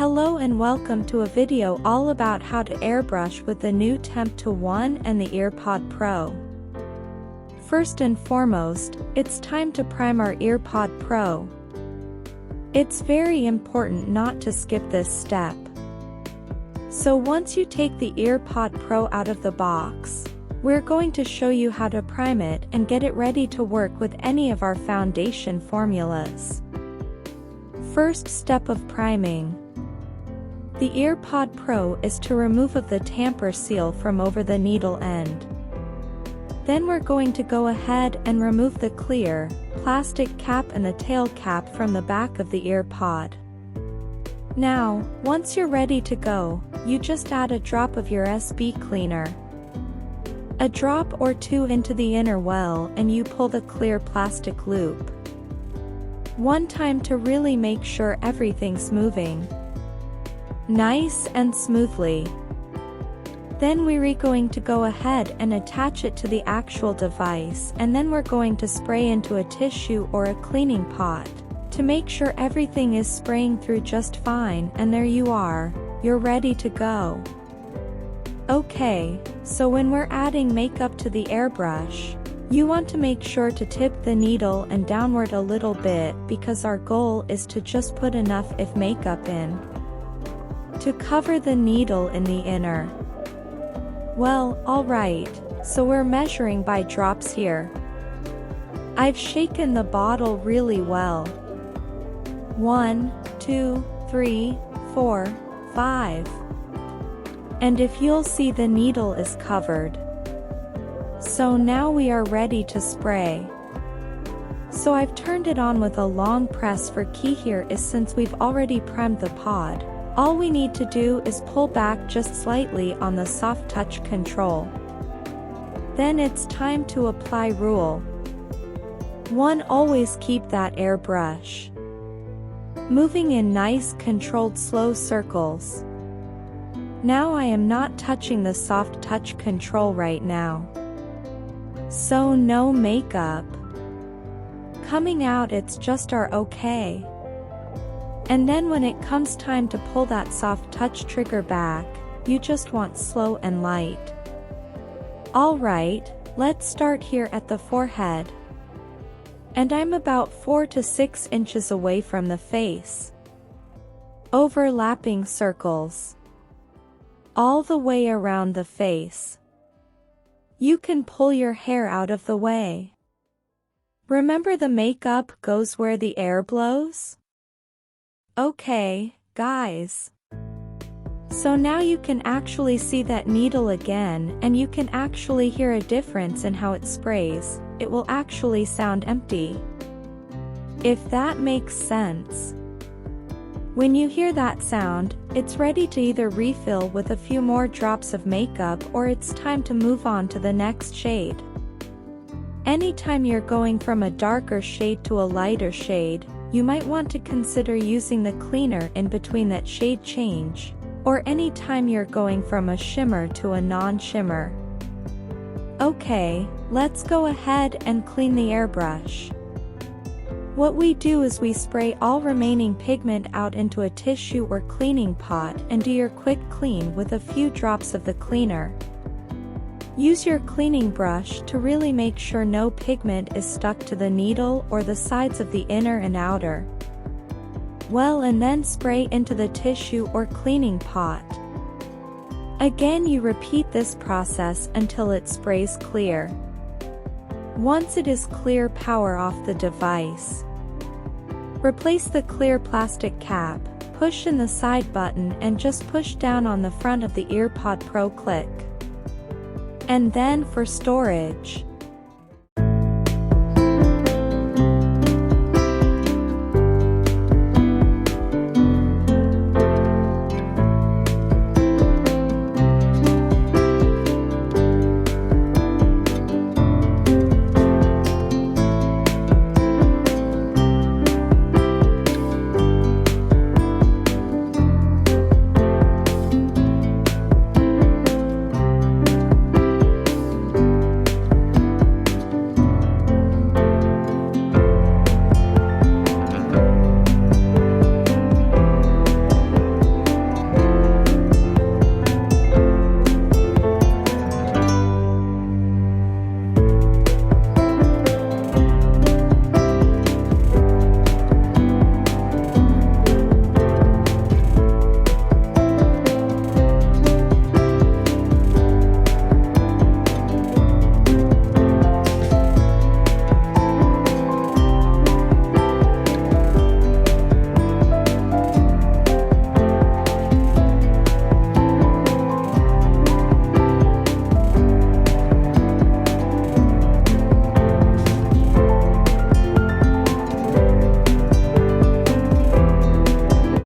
Hello and welcome to a video all about how to airbrush with the new Temp to 1 and the EarPod Pro. First and foremost, it's time to prime our EarPod Pro. It's very important not to skip this step. So once you take the EarPod Pro out of the box, we're going to show you how to prime it and get it ready to work with any of our foundation formulas. First step of priming. The EarPod Pro is to remove of the tamper seal from over the needle end. Then we're going to go ahead and remove the clear plastic cap and the tail cap from the back of the EarPod. Now, once you're ready to go, you just add a drop of your SB cleaner. A drop or two into the inner well and you pull the clear plastic loop. One time to really make sure everything's moving nice and smoothly. Then we're going to go ahead and attach it to the actual device, and then we're going to spray into a tissue or a cleaning pot to make sure everything is spraying through just fine, and there you are, you're ready to go. Okay, so when we're adding makeup to the airbrush, you want to make sure to tip the needle and downward a little bit because our goal is to just put enough if makeup in to cover the needle in the inner. Well, alright, so we're measuring by drops here. I've shaken the bottle really well. 1, 2, 3, 4, 5. And if you'll see, the needle is covered. So now we are ready to spray. So I've turned it on with a long press. For key here is, since we've already primed the pod, all we need to do is pull back just slightly on the soft touch control. Then it's time to apply rule 1. Always keep that airbrush moving in nice controlled slow circles. Now I am not touching the soft touch control right now, so no makeup coming out, it's just our okay. And then when it comes time to pull that soft touch trigger back, you just want slow and light. Alright, let's start here at the forehead. And I'm about 4 to 6 inches away from the face. Overlapping circles all the way around the face. You can pull your hair out of the way. Remember, the makeup goes where the air blows? Okay, guys. So now you can actually see that needle again, and you can actually hear a difference in how it sprays. It will actually sound empty, if that makes sense. When you hear that sound, it's ready to either refill with a few more drops of makeup, or it's time to move on to the next shade. Anytime you're going from a darker shade to a lighter shade, you might want to consider using the cleaner in between that shade change, or anytime you're going from a shimmer to a non-shimmer. Okay, let's go ahead and clean the airbrush. What we do is we spray all remaining pigment out into a tissue or cleaning pot and do your quick clean with a few drops of the cleaner. Use your cleaning brush to really make sure no pigment is stuck to the needle or the sides of the inner and outer. Well, and then spray into the tissue or cleaning pot. Again, you repeat this process until it sprays clear. Once it is clear, power off the device. Replace the clear plastic cap, push in the side button and just push down on the front of the EarPod Pro. Click. And then for storage,